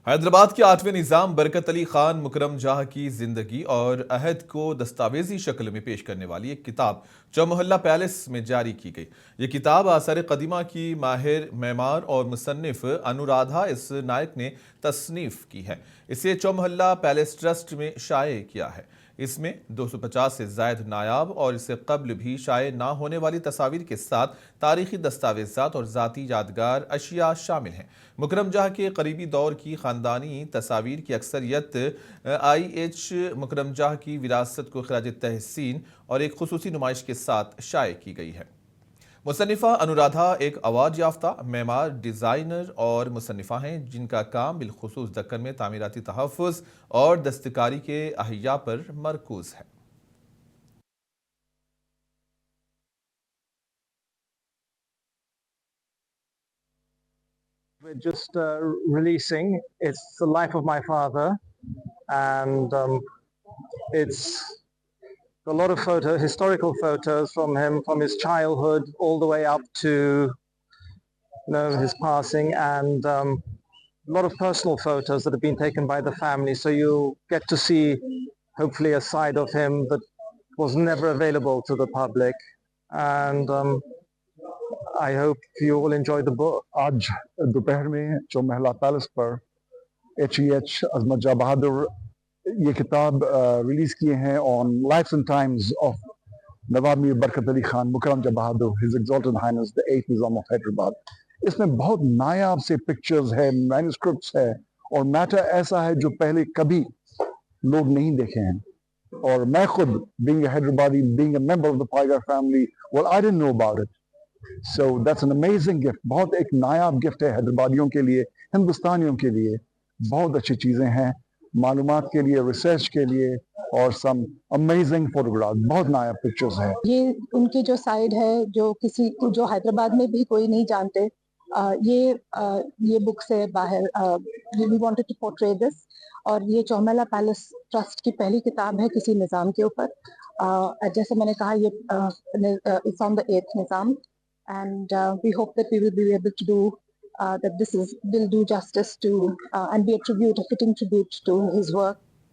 حیدرآباد کے 8ویں نظام برکت علی خان مکرم جاہ کی زندگی اور عہد کو دستاویزی شکل میں پیش کرنے والی ایک کتاب چومحلہ پیلس میں جاری کی گئی۔ یہ کتاب آثار قدیمہ کی ماہر معمار اور مصنف انورادھا اس نائک نے تصنیف کی ہے۔ اسے چومحلہ پیلس ٹرسٹ میں شائع کیا ہے۔ اس میں 250 سے زائد نایاب اور اس سے قبل بھی شائع نہ ہونے والی تصاویر کے ساتھ تاریخی دستاویزات اور ذاتی یادگار اشیاء شامل ہیں۔ مکرم جاہ کے قریبی دور کی خاندانی تصاویر کی اکثریت آئی ایچ مکرم جاہ کی وراثت کو خراج تحسین اور ایک خصوصی نمائش کے ساتھ شائع کی گئی ہے۔ مصنفہ انورادھا ایک ایوارڈ یافتہ معمار، ڈیزائنر اور مصنفہ ہیں جن کا کام بالخصوص دکن میں تعمیراتی تحفظ اور دستکاری کے احیاء پر مرکوز ہے۔ We're just releasing. It's the life of my father, and it's a lot of historical photos from him, from his childhood all the way up to his passing, and a lot of personal photos that have been taken by the family. So you get to see, hopefully, a side of him that was never available to the public, and I hope you will enjoy the book. آج دوپہر میں Chowmahalla palace پر H عظمت جاہ بہادر یہ کتاب release کیے ہیں آن lives and Times of نواب میر برکت علی خان مکرم جاہ بہادر his exalted Hines دی 8th نظام آف حیدرآباد۔ اس میں بہت نایاب سے پکچرز ہے، مینوسکرپٹس ہے اور میٹر ایسا ہے جو پہلے کبھی لوگ نہیں دیکھے ہیں، اور میں خود being a Hyderabadi, being a member of the Paigar family, well, I didn't know about it. So that's an amazing gift. بہت ایک نایاب گفٹ ہے حیدرآبادیوں کے لیے، ہندوستانیوں کے لیے۔ بہت اچھی چیزیں ہیں معلومات کے لیے، ریسرچ کے لیے، اور سم امیزنگ فوٹوگراف، بہت نایاب پکچرز ہیں۔ یہ ان کی جو سائڈ ہے جو جو حیدرآباد میں بھی کوئی نہیں جانتے، یہ بک سے باہر وی وانٹڈ ٹو پورٹری دس، اور یہ چومحلہ پیلس ٹرسٹ کی پہلی کتاب ہے کسی نظام کے اوپر۔ جیسے میں نے کہا، یہ اٹس آن the 8th نظام، and we hope that we will be able to do that. This will do justice to and be a fitting tribute to his work.